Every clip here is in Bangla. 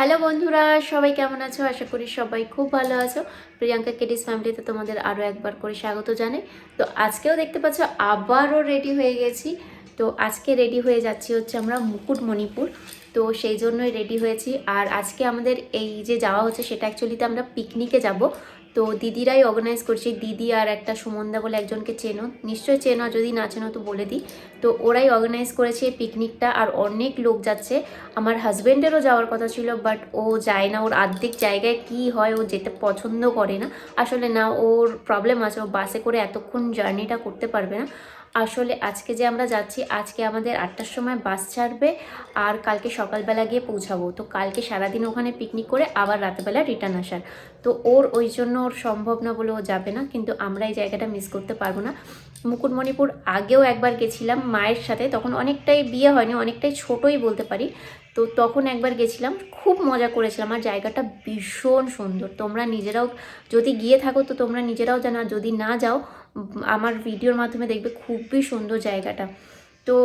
হ্যালো বন্ধুরা, সবাই কেমন আছো? আশা করি সবাই খুব ভালো আছো। প্রিয়াঙ্কা কিডিস ফ্যামিলিতে তোমাদের আরও একবার করে স্বাগত জানাই। তো আজকেও দেখতে পাচ্ছ আবারও রেডি হয়ে গেছি। তো আজকে রেডি হয়ে যাচ্ছি হচ্ছে আমরা মুকুটমণিপুর। তো সেই জন্যই রেডি হয়েছি। আর আজকে আমাদের এই যে যাওয়া হচ্ছে সেটা অ্যাকচুয়ালিতে আমরা পিকনিকে যাব। তো দিদিরাই অর্গানাইজ করছি। দিদি আর একটা সুমনদা বলে একজনকে চেনো, নিশ্চয়ই চেনো, যদি না চেনো তো বলে দিই। তো ওরাই অর্গানাইজ করেছে পিকনিকটা, আর অনেক লোক যাচ্ছে। আমার হাজব্যান্ডেরও যাওয়ার কথা ছিল, বাট ও যায় না। ওর অর্ধেক জায়গায় কি হয়, ও যেতে পছন্দ করে না। আসলে না, ওর প্রবলেম আছে, ও বাসে করে এতক্ষণ জার্নিটা করতে পারবে না। আসলে আজকে যে আমরা যাচ্ছি, আজকে আমাদের 8টার সময় বাস ছাড়বে, আর কালকে সকালবেলা গিয়ে পৌঁছাবো। তো কালকে সারাদিন ওখানে পিকনিক করে আবার রাতেবেলা রিটার্ন আসার। তো ওই জন্য ওর সম্ভব না বলে ও যাবে না, কিন্তু আমরা এই জায়গাটা মিস করতে পারবো না। মুকুটমণিপুর আগেও একবার গেছিলাম মায়ের সাথে, তখন অনেকটাই বিয়ে হয়নি, অনেকটাই ছোটোই বলতে পারি। তো তখন একবার গেছিলাম, খুব মজা করেছিলাম। আর জায়গাটা ভীষণ সুন্দর। তোমরা নিজেরাও যদি গিয়ে থাকো তো তোমরা নিজেরাও জানো, যদি না যাও আমার ভিডিওর মাধ্যমে দেখবে খুবই সুন্দর জায়গাটা। তো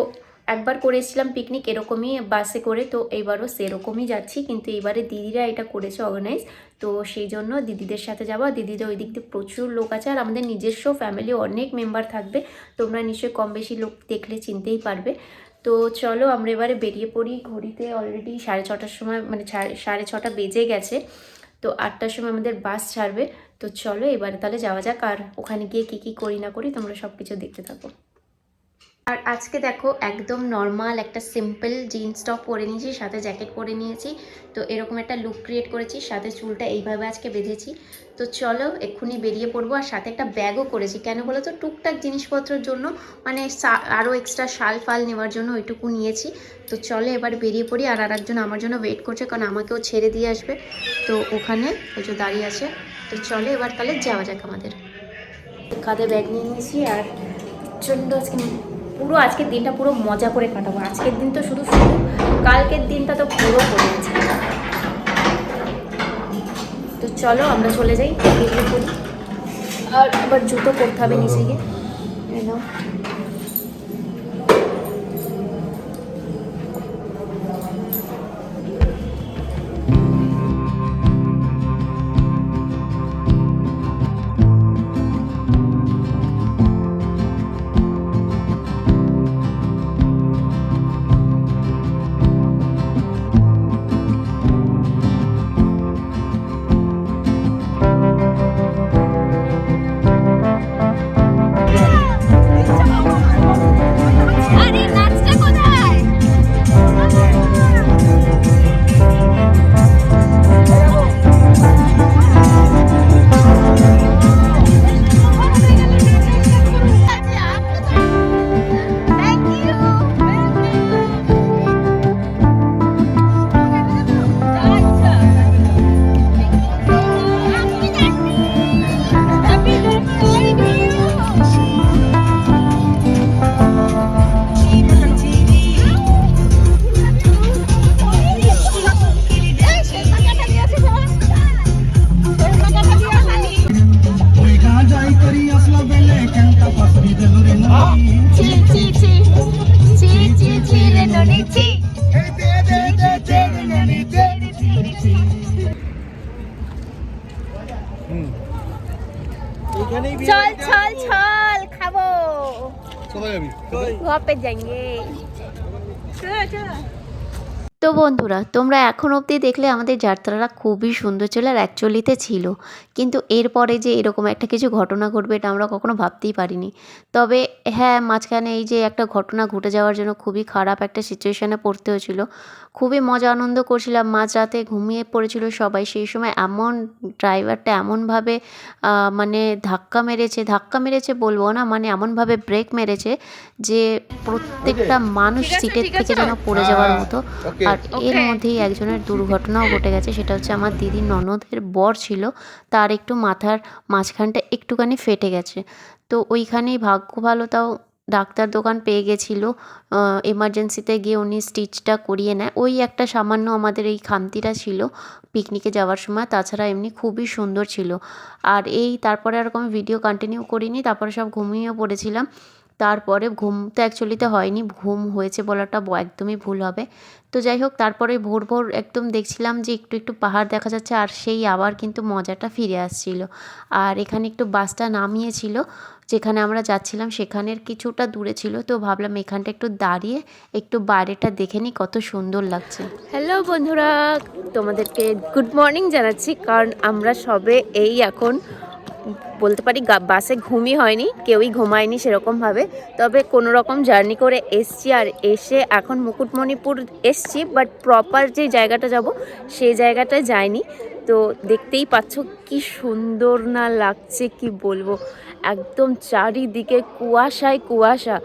একবার করেছিলাম পিকনিক এরকমই বাসে করে, তো এইবারও সেরকমই যাচ্ছি, কিন্তু এইবারে দিদিরা এটা করেছে অর্গানাইজ। তো সেই জন্য দিদিদের সাথে যাবো। দিদিদের ওই দিক দিয়ে প্রচুর লোক আছে, আর আমাদের নিজস্ব ফ্যামিলি অনেক মেম্বার থাকবে। তোমরা নিশ্চয়ই কম বেশি লোক দেখলে চিনতেই পারবে। তো চলো আমরা এবারে বেরিয়ে পড়ি। ঘড়িতে অলরেডি 6:30টার সময়, মানে 6:30 বেজে গেছে। তো 8টার সময় আমাদের বাস ছাড়বে। তো চলো এবারে তাহলে যাওয়া যাক, আর ওখানে গিয়ে কী কী করি না করি তোমরা সব কিছু দেখতে থাকো। আর আজকে দেখো একদম নর্মাল একটা সিম্পল জিন্স টপ পরে নিয়েছি, সাথে জ্যাকেট পরে নিয়েছি। তো এরকম একটা লুক ক্রিয়েট করেছি, সাথে চুলটা এইভাবে আজকে বেঁধেছি। তো চলো এক্ষুনি বেরিয়ে পড়বো। আর সাথে একটা ব্যাগও করেছি, কেন বলো তো, টুকটাক জিনিসপত্রের জন্য, মানে আরও এক্সট্রা শাল ফাল নেওয়ার জন্য ওইটুকু নিয়েছি। তো চলো এবার বেরিয়ে পড়ি। আর একজন আমার জন্য ওয়েট করছে, কারণ আমাকেও ছেড়ে দিয়ে আসবে। তো ওখানে ওই যে দাঁড়িয়ে আছে। তো চলো এবার তাহলে যাওয়া যাক আমাদের। কাঁধে ব্যাগ নিয়ে নিয়েছি, আর প্রচণ্ড আজকের দিনটা পুরো মজা করে কাটাবো। আজকের দিন তো শুধু কালকের দিনটা তো পুরো করে গেছে। তো চলো আমরা চলে যাই, বেরিয়ে পড়ি। আর আবার জুতো পরতে হবে নিচে গিয়ে। চল চল চল খাবো, पे जाएंगे। তো বন্ধুরা, তোমরা এখন অবধি দেখলে আমাদের যাত্রাটা খুবই সুন্দর ছিল, আর অ্যাকচুয়ালিতে ছিল। কিন্তু এরপরে যে এরকম একটা কিছু ঘটনা ঘটবে এটা আমরা কখনো ভাবতেই পারিনি। তবে হ্যাঁ, মাঝখানে এই যে একটা ঘটনা ঘটে যাওয়ার জন্য খুবই খারাপ একটা সিচুয়েশানে পড়তে হয়েছিল। খুবই মজা আনন্দ করছিলাম, মাঝরাতে ঘুমিয়ে পড়েছিল সবাই। সেই সময় এমন ড্রাইভারটা এমনভাবে মানে ধাক্কা মেরেছে বলবো না, মানে এমনভাবে ব্রেক মেরেছে যে প্রত্যেকটা মানুষ সিটের থেকে যেন পড়ে যাওয়ার মতো। আর এর মধ্যেই একজনের দুর্ঘটনাও ঘটে গেছে। সেটা হচ্ছে আমার দিদির ননদের বর ছিল, তার একটু মাথার মাঝখানটা একটুখানি ফেটে গেছে। তো ওইখানেই ভাগ্য ভালো, তাও ডাক্তার দোকান পেয়ে গেছিলো। এমার্জেন্সিতে গিয়ে উনি স্টিচটা করিয়ে নেয়। ওই একটা সামান্য আমাদের এই খামতিটা ছিল পিকনিকে যাওয়ার সময়, তাছাড়া এমনি খুবই সুন্দর ছিল। আর তারপরে আর কোনো ভিডিও কন্টিনিউ করিনি, তারপরে সব ঘুমিয়েও পড়েছিলাম। তারপরে ঘুম তো অ্যাকচুয়ালিতে হয়নি, ঘুম হয়েছে বলাটা একদমই ভুল হবে। তো যাই হোক, তারপরে ভোর ভোর একদম দেখছিলাম যে একটু একটু পাহাড় দেখা যাচ্ছে, আর সেই আবার কিন্তু মজাটা ফিরে আসছিল। আর এখানে একটু বাসটা নামিয়েছিল, যেখানে আমরা যাচ্ছিলাম সেখানের কিছুটা দূরে ছিল, তো ভাবলাম এখানটা একটু দাঁড়িয়ে একটু বাইরেটা দেখে নিই, কত সুন্দর লাগছে। হ্যালো বন্ধুরা, তোমাদেরকে গুড মর্নিং জানাচ্ছি, কারণ আমরা সবে এই এখন বলতে পারি বাসে ঘুমই হয়নি, কেউই ঘুমায়নি সেরকমভাবে, তবে কোনো রকম জার্নি করে এসছি। আর এসে এখন মুকুটমণিপুর এসছি, বাট প্রপার যে জায়গাটা যাব সেই জায়গাটায় যাইনি। তো দেখতেই পাচ্ছ কি সুন্দর না লাগছে, কি বলবো, একদম চারিদিকে কুয়াশায় কুয়াশা।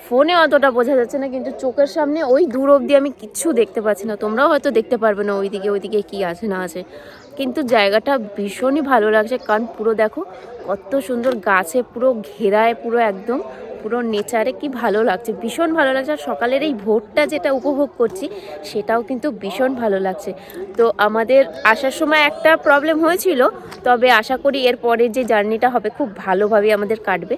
ফোনে অতটা বোঝা যাচ্ছে না, কিন্তু চোখের সামনে ওই দূর অবধি আমি কিচ্ছু দেখতে পাচ্ছি না। তোমরাও হয়তো দেখতে পারবে না ওইদিকে কি আছে না আছে, কিন্তু জায়গাটা ভীষণই ভালো লাগছে। কারণ পুরো দেখো কত সুন্দর, গাছে পুরো ঘেরায়, পুরো একদম পুরো নেচারে, কি ভালো লাগছে, ভীষণ ভালো লাগছে। আর সকালের এই ভোরটা যেটা উপভোগ করছি সেটাও কিন্তু ভীষণ ভালো লাগছে। তো আমাদের আসার সময় একটা প্রবলেম হয়েছিল, তবে আশা করি এর পরের যে জার্নিটা হবে খুব ভালোভাবে আমাদের কাটবে।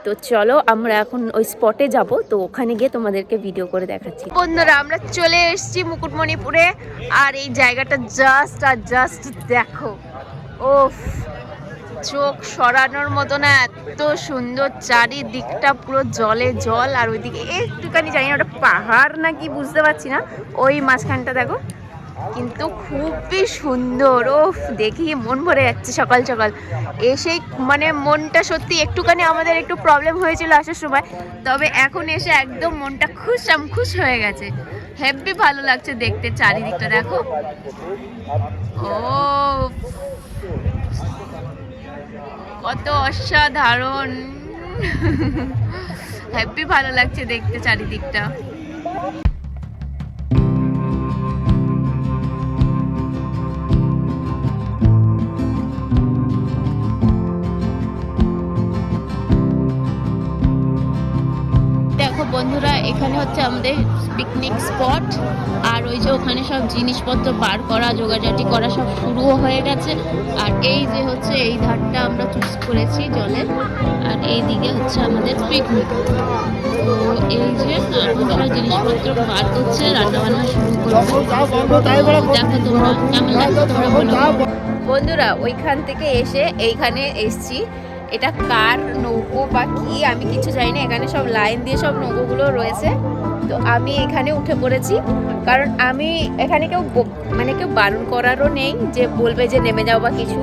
তো চলো আমরা এখন ওই স্পটে যাব, তো ওখানে গিয়ে তোমাদেরকে ভিডিও করে দেখাচ্ছি। বন্ধুরা, আমরা চলে এসেছি মুকুটমণিপুরে, আর এই জায়গাটা জাস্ট দেখো, ওফ, চোখ সরানোর মতো না, এত সুন্দর, চারিদিকটা পুরো জলে জল। আর ওইদিকে একটুখানি জানি না ওটা পাহাড় নাকি বুঝতে পারছি না, ওই মাঝখানটা দেখো, কিন্তু খুবই সুন্দর। ওফ, দেখি মন ভরে যাচ্ছে সকাল সকাল এসেই, মানে মনটা সত্যি একটুখানি আমাদের একটু প্রবলেম হয়েছিল আসার সময়, তবে এখন এসে একদম মনটা খুশ হয়ে গেছে। হেব্বি ভালো লাগছে দেখতে, চারিদিকটা দেখো, ও কত অসাধারণ, হেব্বি ভালো লাগছে দেখতে চারিদিকটা। দেখো বন্ধুরা, এখানে হচ্ছে আমাদের পিকনিক স্পট, আর ওই যে ওখানে সব জিনিসপত্র বার করা, জোগাড়জাটি করা সব শুরুও হয়ে গেছে। আর এই যে হচ্ছে এই ধারটা আমরা চুজ করেছি জলের, আর এই দিকে হচ্ছে আমাদের পিকনিক। তো এই যে সব জিনিসপত্র বার করছে, রান্নাবান্না শুরু করছে। দেখো তোমরা কেমন লাগছে তোমরা বলো। বন্ধুরা, ওইখান থেকে এসে এইখানে এসছি, এটা কার নৌকো বা কি আমি কিছু জানি না, এখানে সব লাইন দিয়ে সব নৌকোগুলো রয়েছে। তো আমি এখানে উঠে পড়েছি, কারণ আমি এখানে কেউ বারণ করারও নেই যে বলবে যে নেমে যাও বা কিছু।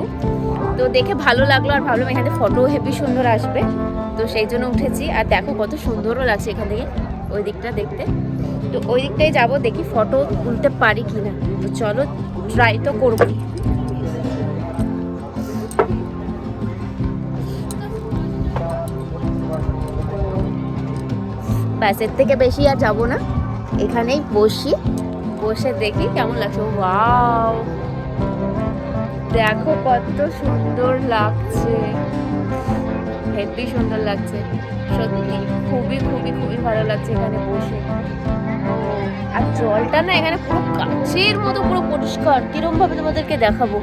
তো দেখে ভালো লাগলো, আর ভাবলাম এখানে ফটো হেভি সুন্দর আসবে, তো সেই জন্য উঠেছি। আর দেখো কত সুন্দরও লাগছে এখান থেকে ওই দিকটা দেখতে। তো ওই দিকটাই যাবো, দেখি ফটো তুলতে পারি কিনা। তো চলো, ট্রাই তো করবো। ব্যাসের থেকে বেশি আর যাবো না, এখানেই বসে দেখি কেমন লাগছে। ওয়াও, দেখো কত সুন্দর লাগছে, হেভি সুন্দর লাগছে সত্যি, খুবই ভালো লাগছে এখানে বসে। আর জলটা না এখানে পুরো কাচের মতো, পুরো পরিষ্কার, কিরম ভাবে তোমাদেরকে দেখাবো,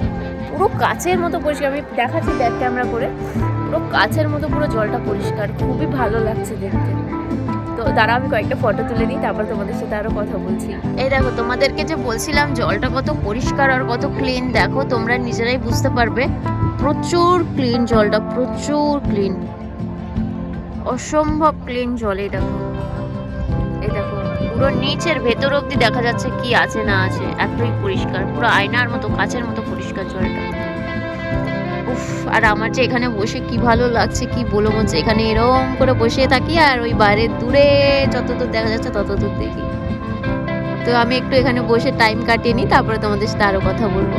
পুরো কাচের মতো পরিষ্কার। আমি দেখাচ্ছি ব্যাক ক্যামেরা করে, পুরো কাচের মতো পুরো জলটা পরিষ্কার, খুবই ভালো লাগছে দেখতে। তো দাঁড়া, আমি কয়েকটা ফটো তুলে নিই, তারপর তোমাদের সাথে আরো কথা বলছি। এই দেখো, তোমাদেরকে যে বলছিলাম জলটা কত পরিষ্কার আর কত ক্লিন, দেখো তোমরা নিজেরাই বুঝতে পারবে। প্রচুর ক্লিন জলটা, প্রচুর ক্লিন, অসম্ভব ক্লিন জল। এই দেখো পুরো নিচের ভেতর অব্দি দেখা যাচ্ছে কি আছে না আছে, এতই পরিষ্কার, পুরো আয়নার মতো, কাচের মতো পরিষ্কার জলটা। উফ, আর আমার যে এখানে বসে কি ভালো লাগছে, কি বলবো, হচ্ছে এখানে এরকম করে বসে থাকি, আর ওই বাইরে দূরে যতদূর দেখা যাচ্ছে ততদূর দেখি। তো আমি একটু এখানে বসে টাইম কাটিয়ে নিই, তারপরে তোমাদের সাথে আরো কথা বলবো।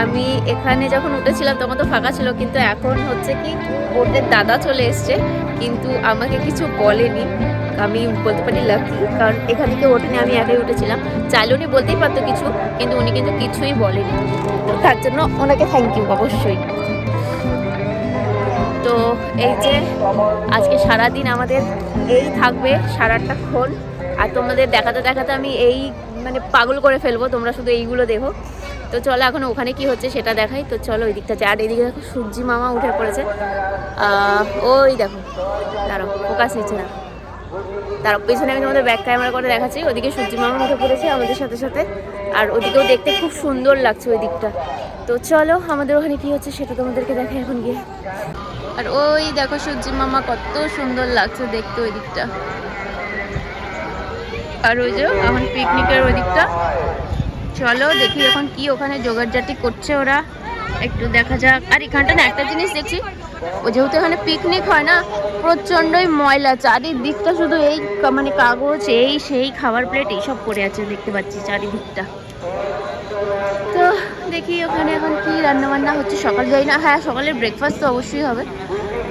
আমি এখানে যখন উঠেছিলাম তখন তো ফাঁকা ছিল, কিন্তু এখন হচ্ছে কি ওদের দাদা চলে এসছে, কিন্তু আমাকে কিছু বলেনি। আমি বলতে পারি লাকি, কারণ এখানে কেউ ওঠেনি, আমি একাই উঠেছিলাম। চাইলে উনি বলতেই পারতো কিছু, কিন্তু উনি কিন্তু কিছুই বলেনি। তো তার জন্য ওনাকে থ্যাংক ইউ অবশ্যই। তো এই যে আজকে সারাদিন আমাদের এই থাকবে সারাটাক্ষণ, আর তোমাদের দেখাতে দেখাতে আমি এই মানে পাগল করে ফেলবো, তোমরা শুধু এইগুলো দেখো। তো চলো এখন ওখানে কি হচ্ছে সেটা দেখাই। তো চলো ওই দিকটা আর এদিকে দেখো সূর্যি মামা উঠে পড়েছে। ওই দেখো, দাঁড়াও ফোকাস নিচ্ছে না, তার পেছনে আমি তোমাদের ব্যাক ক্যামেরা করে দেখাচ্ছি। ওদিকে সূর্যি মামা উঠে পড়েছে আমাদের সাথে সাথে, আর ওদিকেও দেখতে খুব সুন্দর লাগছে ওই দিকটা। তো চলো আমাদের ওখানে কি হচ্ছে সেটা তোমাদেরকে দেখাই এখন গিয়ে। আর ওই দেখো সূর্যি মামা কত সুন্দর লাগছে দেখতে ওই দিকটা। আর ওই যে এখন পিকনিকের ওই দিকটা, চলো দেখি এখন কি ওখানে জোগাড়জাটি করছে ওরা, একটু দেখা যাক। আর এখানটা না একটা জিনিস দেখছি, ও যেহেতু এখানে পিকনিক হয় না, প্রচণ্ডই ময়লা, চারিদিকটা শুধু এই মানে কাগজ, এই সেই খাবার প্লেট এইসব পড়ে আছে দেখতে পাচ্ছি চারিদিকটা। তো দেখি ওখানে এখন কি রান্না বান্না হচ্ছে, সকাল যাই না। হ্যাঁ সকালের ব্রেকফাস্ট তো অবশ্যই হবে।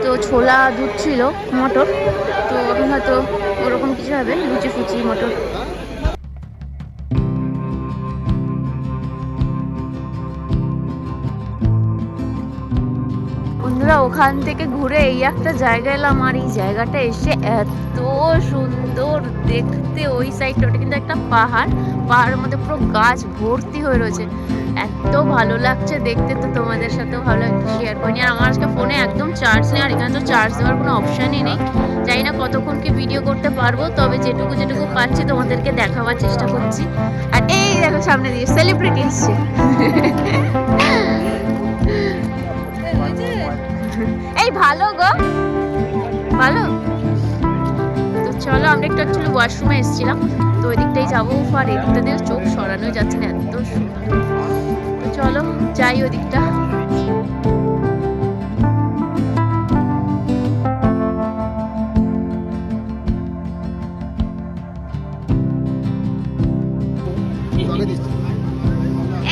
তো ছোলা দুধ ছিল, মটর, তো এখন হয়তো ওরকম কিছু হবে, লুচি ফুচি মটর। বন্ধুরা ওখান থেকে ঘুরে এই একটা জায়গা এলাম, আর এই জায়গাটা এসে এত সুন্দর দেখতে। ওই সাইডটা ওটা কিন্তু একটা পাহাড়, পাহাড়ের মধ্যে পুরো গাছ ভর্তি হয়ে রয়েছে, এত ভালো লাগছে দেখতে। তো তোমাদের সাথেও ভালো একটু শেয়ার করিনি। আর আমার আজকে ফোনে একদম চার্জ নেই, আর এখানে তো চার্জ দেওয়ার কোনো অপশানই নেই। জানি না কতক্ষণ কি ভিডিও করতে পারবো, তবে যেটুকু যেটুকু পাচ্ছি তোমাদেরকে দেখাবার চেষ্টা করছি। আর এই দেখো সামনে দিয়ে সেলিব্রিটি এসছে। এই ভালো গো, ভালো। তো চলো আমরা একটু অ্যাকচুয়ালি ওয়াশরুমে এসেছিলাম, তো ওই দিকটাই যাবো। আর এই দিকটা দিয়ে চোখ সরানো যাচ্ছে না, এত সুন্দর। তো চলো যাই ওই দিকটা।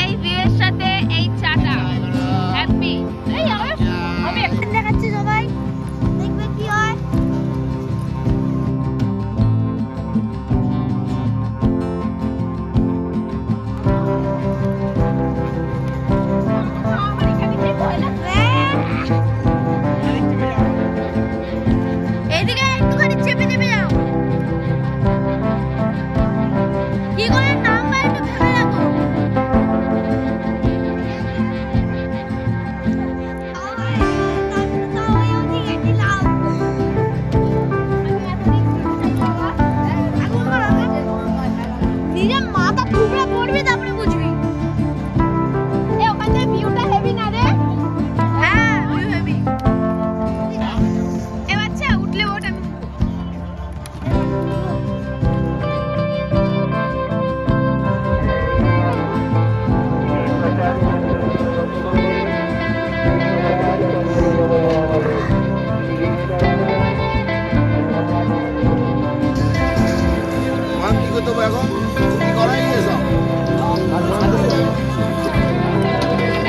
এই বিয়ের সাথে এই চাটা হ্যাপি। এই আমি এখন দেখাচ্ছি, সবাই দেখবে কি হয়। এইদিকে একটুখানি চেপে চেপে যাও, কি করে নাম্বার একটু ভেবে রাখো।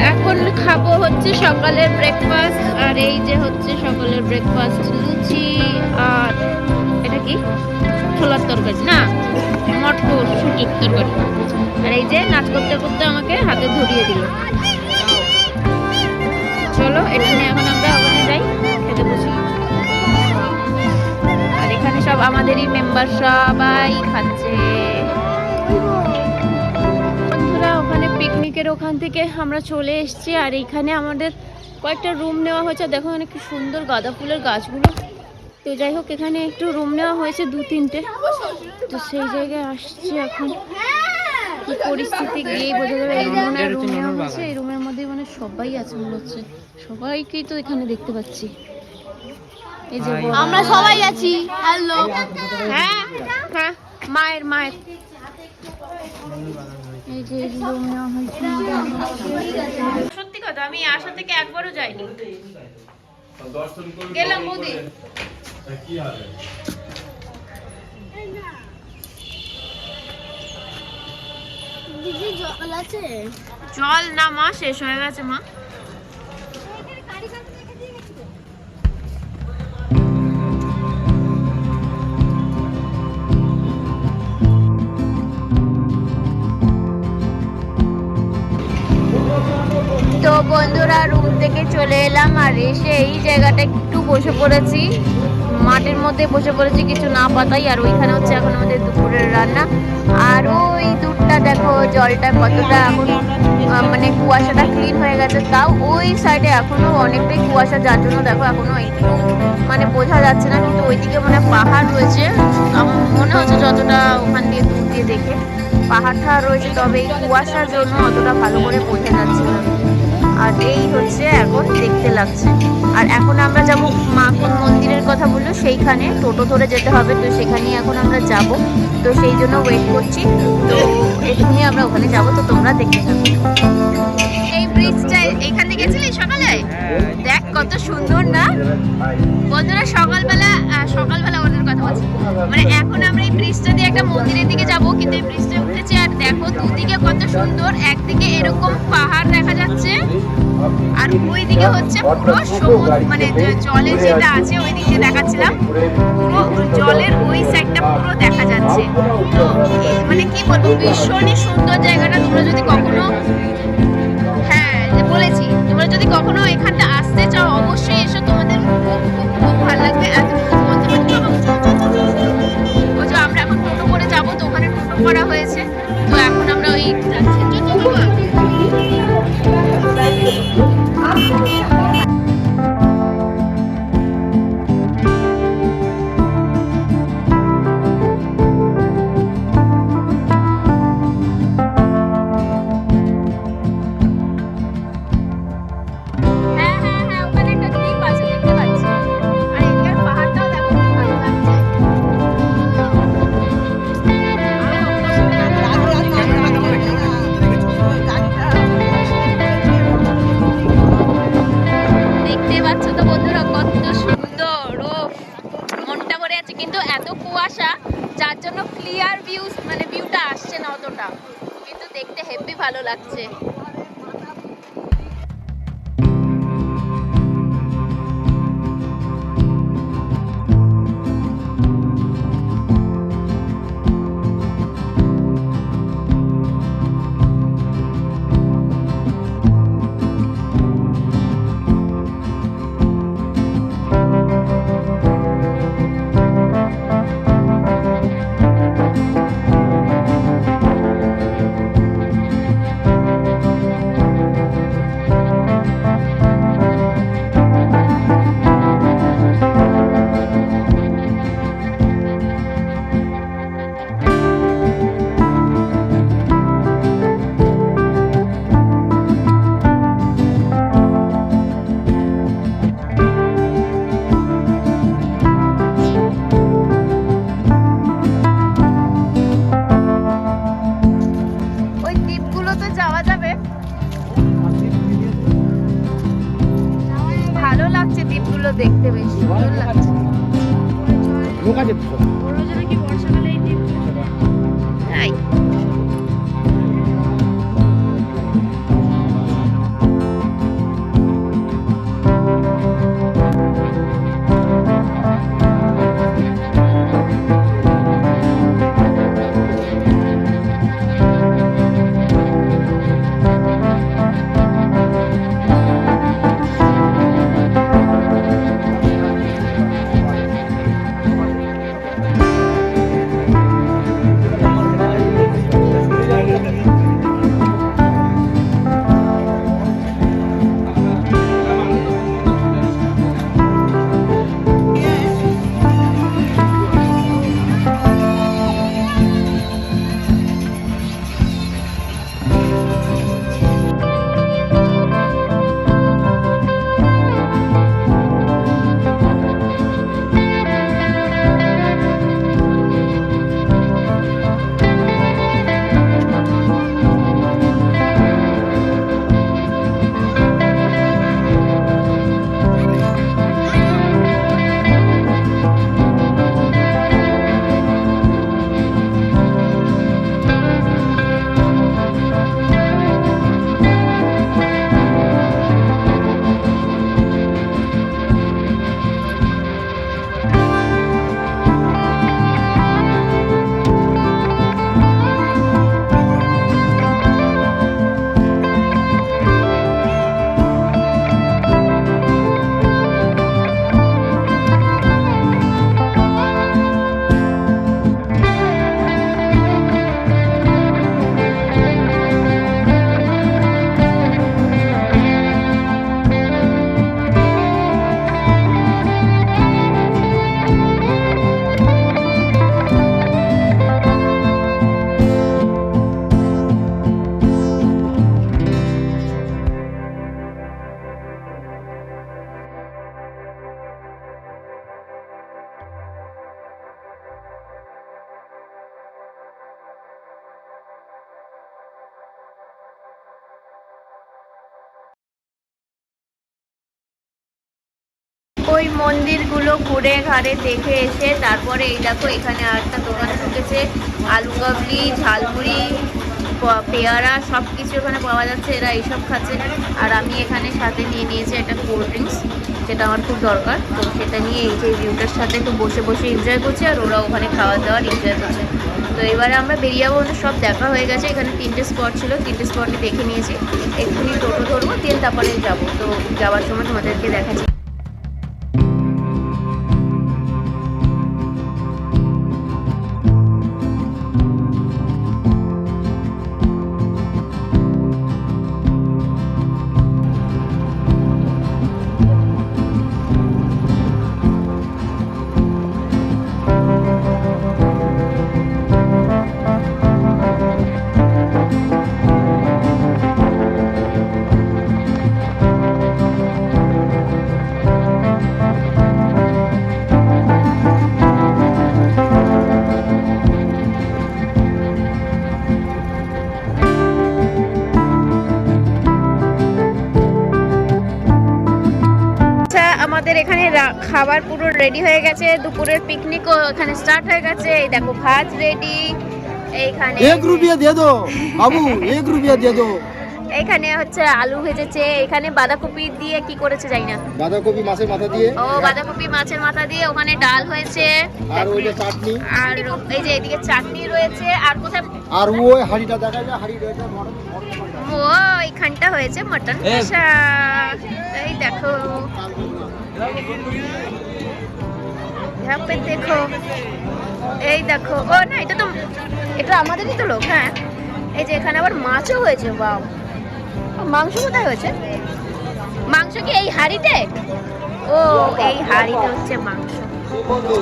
এখন খাবো হচ্ছে সকালের ব্রেকফাস্ট, আর এই যে হচ্ছে সকালের ব্রেকফাস্ট, লুচি আর এটা কি ছোলার তরকারি না মটর শুটির তরকারি। আর এই যে নাচ করতে করতে আমাকে হাতে ধরিয়ে দিল। চলো এখানে এখন আমরা ওখানে যাই, খেতে বসি। আর এখানে সব আমাদেরই মেম্বার সবাই খাচ্ছে। বন্ধুরা ওখানে পিকনিকের ওখান থেকে আমরা চলে এসেছি, আর এইখানে আমাদের কয়েকটা রুম নেওয়া হয়েছে। দেখো অনেক সুন্দর গাঁদা ফুলের গাছগুলো। তো যাই হোক এখানে একটু রুম নেওয়া হয়েছে 2-3টে। তো সেই জায়গায় আসছি এখন, কি পরিস্থিতি গিয়েই বোঝা যাবে। এই মনে রুম নেওয়া হয়েছে, এই রুমের মধ্যেই মানে সবাই আছে মনে হচ্ছে, সবাইকেই তো এখানে দেখতে পাচ্ছি। এই যে আমরা সবাই আছি। হ্যালো, হ্যাঁ হ্যাঁ মায়ের মায়ের এই যে রুম নেওয়া হয়েছে। সত্যি কথা আমি আশা থেকে একবারও যাইনি, গেলাম বৌদি। দিদি জল আছে? জল না মা, শেষ হয়ে গেছে মা। তো বন্ধুরা রুম থেকে চলে এলাম, আর এসে এই জায়গাটা একটু বসে পড়েছি, মাঠের মধ্যে বসে পড়েছি কিছু না পাতাই। আর ওইখানে হচ্ছে এখন আমাদের দুপুরের রান্না। আর ওই দূরটা দেখো জলটা কতটা এখন মানে কুয়াশাটা ক্লিন হয়ে গেছে, তাও ওই সাইডে এখনো অনেকটাই কুয়াশা, যার জন্য দেখো এখনো একটু মানে বোঝা যাচ্ছে না। কিন্তু ওইদিকে মানে পাহাড় রয়েছে, আমার মনে হচ্ছে যতটা ওখান দিয়ে দূর দিয়ে দেখে পাহাড়টা রয়েছে, তবে এই কুয়াশার জন্য অতটা ভালো করে বোঝা যাচ্ছে না। আর এই হচ্ছে এখন দেখতে লাগছে। আর এখন আমরা যাব মা কোন মন্দিরের কথা বললো সেইখানে, টোটো ধরে যেতে হবে, তো সেখানেই এখন আমরা যাব। তো সেই জন্য ওয়েট করছি, তো এখনই আমরা ওখানে যাব, তো তোমরা দেখতে থাকো। এই ব্রিজটা এখান থেকে গেছিলি সকালে, দেখ কত সুন্দর না বন্ধুরা। সকালবেলা ওদের কথা বলছি, মানে এখন আমরা এই ব্রিজটা দিয়ে একটা মন্দিরের দিকে যাব, কিন্তু এই ব্রিজটা উঠেছে আর দেখো দুদিকে কত সুন্দর, একদিকে এরকম পাহাড় দেখা যাচ্ছে আর ওইদিকে হচ্ছে পুরো সমুদ্র, মানে জলে যেটা আছে ওই দিকে দেখাচ্ছিলাম, পুরো জলের ওই সাইডটা পুরো দেখা যাচ্ছে। তো মানে কি বলবো, ভীষণই সুন্দর জায়গাটা। তোমরা যদি কখনো, হ্যাঁ বলেছি, তোমরা যদি কখনো এখানটা আসতে চাও অবশ্যই এসো, তোমাদের খুব খুব খুব ভালো লাগবে। এতটুকু বলতে পারি। ওই যে আমরা এখন টোটো করে যাবো, তো ওখানে টোটো করা হয়েছে, তো এখন আমরা ওই যাচ্ছি। কিন্তু এত কুয়াশা যার জন্য ক্লিয়ার ভিউটা আসছে না অতটা, কিন্তু দেখতে হেভি ভালো লাগছে। দেখতে বেশ সুন্দর লাগছে। কি বর্ষাকালে এই দ্বীপ তাই মন্দিরগুলো ঘুরে ঘাড়ে দেখে এসে তারপরে এই দেখো এখানে আরেকটা দোকানে ঢুকেছে, আলু কাবলি, ঝালমুড়ি, পেয়ারা সব কিছু এখানে পাওয়া যাচ্ছে। এরা এইসব খাচ্ছে আর আমি এখানে সাথে নিয়ে নিয়েছি একটা কোল্ড ড্রিঙ্কস, যেটা আমার খুব দরকার। তো সেটা নিয়ে এই যে ভিউটার সাথে একটু বসে বসে এনজয় করছি আর ওরা ওখানে খাওয়া দাওয়ার এনজয় করছে। তো এবারে আমরা বেরিয়ে যাবো, সব দেখা হয়ে গেছে। এখানে 3টে স্পট ছিল, 3টে স্পটে দেখে নিয়েছি। এক্ষুনি টোটো ধরবো, তারপরে যাবো। তো যাওয়ার সময় তোমাদেরকে দেখাচ্ছি। আমাদের এখানে খাবার পুরো রেডি হয়ে গেছে, দুপুরের পিকনিকও এখানে স্টার্ট হয়ে গেছে। এই দেখো ভাত রেডি, এইখানে 1 रुपया दे दो বাবু, 1 रुपया दे दो। এখানে হচ্ছে আলু ভেজেছে, এখানে বাঁধাকপি দিয়ে কি করেছে জানি না, বাঁধাকপি মাছের মাথা দিয়ে। ও বাঁধাকপি মাছের মাথা দিয়ে, ওখানে ডাল হয়েছে আর ওইটা চাটনি, আর এই যে এদিকে চাটনি রয়েছে। আর কোথায়, আর ওই হাঁড়িটা দেখা যায়, হাঁড়ি রয়েছে ও এইখানটা হয়েছে মটন কষা। এই দেখো দেখো, এই দেখো, ও না এটা আমাদেরই তো লোক। হ্যাঁ, এই যে এখানে আবার মাছও হয়েছে। বাও, মাংস কোথায় হয়েছে? মাংস কি এই হাঁড়িতে? ও এই হাঁড়িতে হচ্ছে মাংস,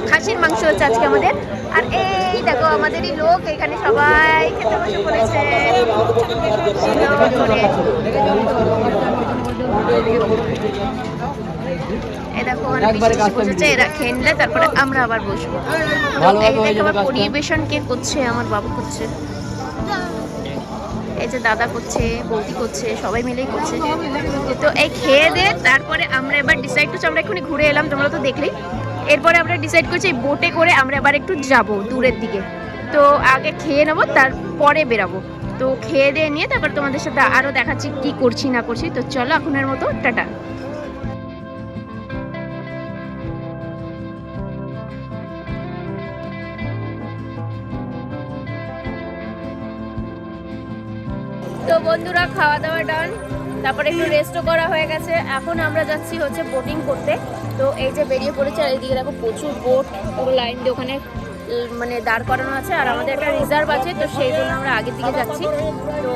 খাসির মাংস হচ্ছে আজকে আমাদের। আর এই দেখো আমাদেরই লোক, এখানে সবাই খেতে বসে পড়েছে। এই দেখো বসেছে, এরা খেয়ে নিলে তারপরে আমরা আবার বসবো। পরিবেশন কে করছে? আমার বাবু করছে, এই যে দাদা করছে, বৌদি করছে, সবাই মিলেই করছে। তো এই খেয়ে দিয়ে তারপরে আমরা এবার ডিসাইড করছি, আমরা এক্ষুনি ঘুরে এলাম, তোমরা তো দেখলেই। এরপরে আমরা ডিসাইড করছি এই বোটে করে আমরা এবার একটু যাব দূরের দিকে। তো আগে খেয়ে নেবো, তারপরে বেরাবো। তো খেয়ে দিয়ে নিয়ে তারপর তোমাদের সাথে আরও দেখাচ্ছি কি করছি না করছি। তো চলো এখনের মতো টাটা। তো বন্ধুরা খাওয়া দাওয়া ডান, তারপরে একটু রেস্টও করা হয়ে গেছে। এখন আমরা যাচ্ছি হচ্ছে বোটিং করতে। তো এই যে বেরিয়ে পড়েছে, আর এইদিকে দেখো প্রচুর বোট পুরো লাইন দিয়ে ওখানে মানে দাঁড় করানো আছে। আর আমাদের একটা রিজার্ভ আছে, তো সেই জন্য আমরা আগের দিকে যাচ্ছি। তো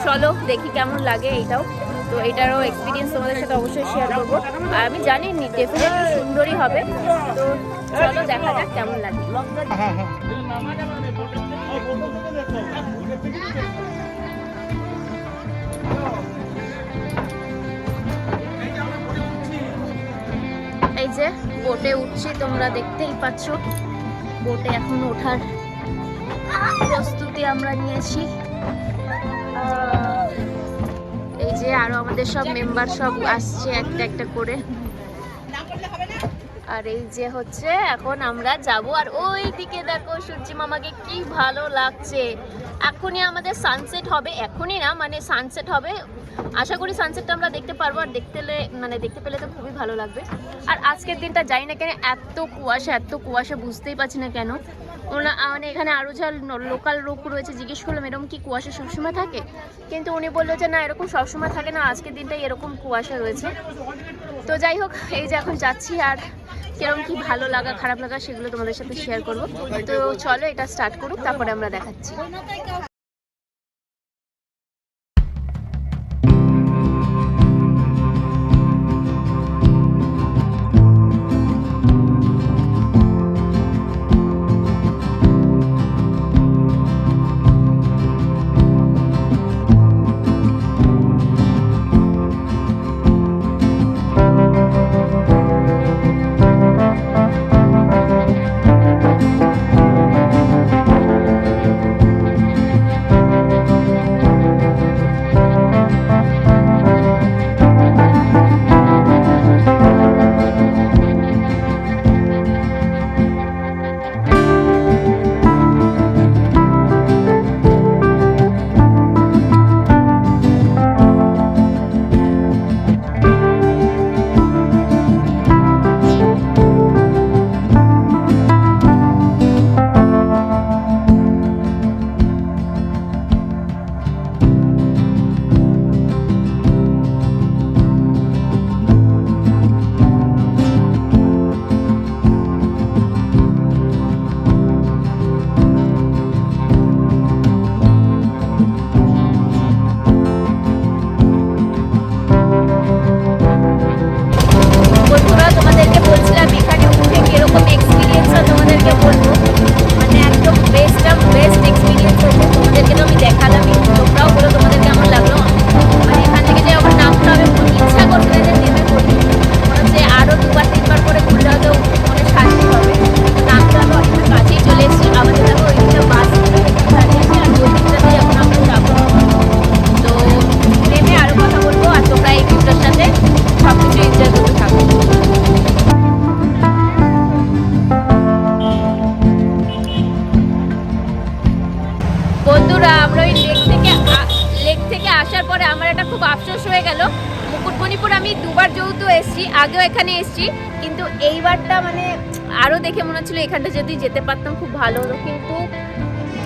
চলো দেখি কেমন লাগে এইটাও। তো এটারও এক্সপিরিয়েন্স তোমাদের সাথে অবশ্যই শেয়ার করবো। আর আমি জানি ডেফিনেটলি সুন্দরই হবে। তো চলো দেখা যাক কেমন লাগে। এই যে বোটে উঠছি, তোমরা দেখতেই পাচ্ছ। বোটে এখন ওঠার প্রস্তুতি আমরা নিয়েছি। এই যে আরো আমাদের সব মেম্বার সব আসছে একটা একটা করে। আর এই যে হচ্ছে এখন আমরা যাব। আর ওই দিকে দেখো সূর্যি মামাকে কি ভালো লাগছে। এখনই আমাদের সানসেট হবে, এখনই না মানে সানসেট হবে। আশা করি সানসেটটা আমরা দেখতে পারবো। আর দেখতে পেলে তো খুবই ভালো লাগবে। আর আজকের দিনটা যাই না কেন এত কুয়াশা বুঝতেই পারছি না কেন। মানে এখানে আরও যা লোকাল লোক রয়েছে, জিজ্ঞেস করলাম এরকম কি কুয়াশা সবসময় থাকে, কিন্তু উনি বললো যে না এরকম সবসময় থাকে না, আজকের দিনটাই এরকম কুয়াশা রয়েছে। তো যাই হোক, এই যে এখন যাচ্ছি। আর কিরকম কি ভালো লাগা খারাপ লাগা সেগুলো তোমাদের সাথে শেয়ার করবো। তো চলো এটা স্টার্ট করুক, তারপরে আমরা দেখাচ্ছি। থেকে আসার পরে আমার একটা খুব আফসোস হয়ে গেল। মুকুটমণিপুর আমি দুবার যেহেতু এসেছি, আগেও এখানে এসেছি, কিন্তু এইবারটা মানে আরও দেখে মনে হচ্ছিলো এখানটা যদি যেতে পারতাম খুব ভালো হতো, কিন্তু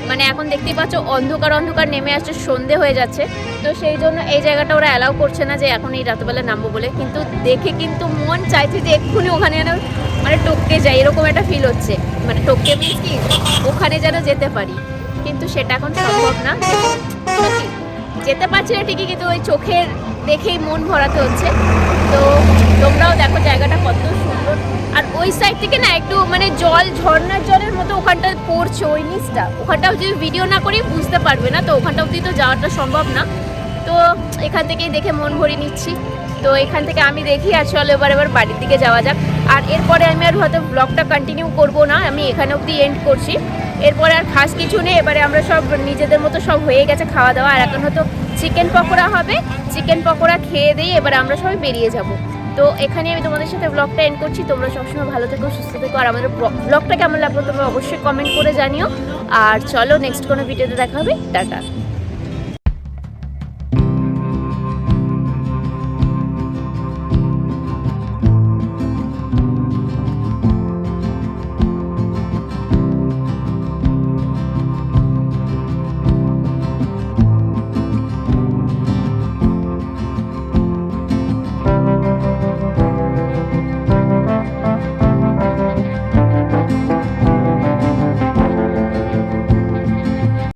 মানে এখন দেখতেই পাচ্ছ অন্ধকার অন্ধকার নেমে আসছে, সন্ধে হয়ে যাচ্ছে, তো সেই জন্য এই জায়গাটা ওরা অ্যালাউ করছে না যে এখন এই রাতবেলা নামবো বলে। কিন্তু দেখে কিন্তু মন চাইছে যে এক্ষুনি ওখানে যেন মানে টপকে যাই, এরকম একটা ফিল হচ্ছে, মানে টপকে মিন্স কি ওখানে যেন যেতে পারি, কিন্তু সেটা এখন সম্ভব না। সত্যি যেতে পারছি না ঠিকই, কিন্তু ওই চোখের দেখেই মন ভরাতে হচ্ছে। তো তোমরাও দেখো জায়গাটা কত সুন্দর, আর ওই সাইড থেকে না একটু মানে জল ঝর্ণার জলের মতো ওখানটা পড়ছে, ওই নিচটা ওখানটা যদি ভিডিও না করি বুঝতে পারবে না, তো ওখানটা অবধি তো যাওয়াটা সম্ভব না। তো এখান থেকেই দেখে মন ভরিয়ে নিচ্ছি। তো এখান থেকে আমি দেখি আর চলো এবার বাড়ির দিকে যাওয়া যাক। আর এরপরে আমি আর হয়তো ব্লগটা কন্টিনিউ করব না, আমি এখানে অবধি এন্ড করছি। এরপরে আর খাস কিছু নেই, এবারে আমরা সব নিজেদের মতো সব হয়ে গেছে খাওয়া দাওয়া, আর এখন হয়তো চিকেন পকোড়া হবে, চিকেন পকোড়া খেয়ে দিয়ে এবারে আমরা সবাই বেরিয়ে যাব। তো এখানে আমি তোমাদের সাথে ব্লগটা এন্ড করছি। তোমরা সবসময় ভালো থেকো, সুস্থ থেকো, আর আমাদের ব্লগটা কেমন লাগলো তোমরা অবশ্যই কমেন্ট করে জানিও। আর চলো নেক্সট কোনো ভিডিওতে দেখা হবে, টাটা।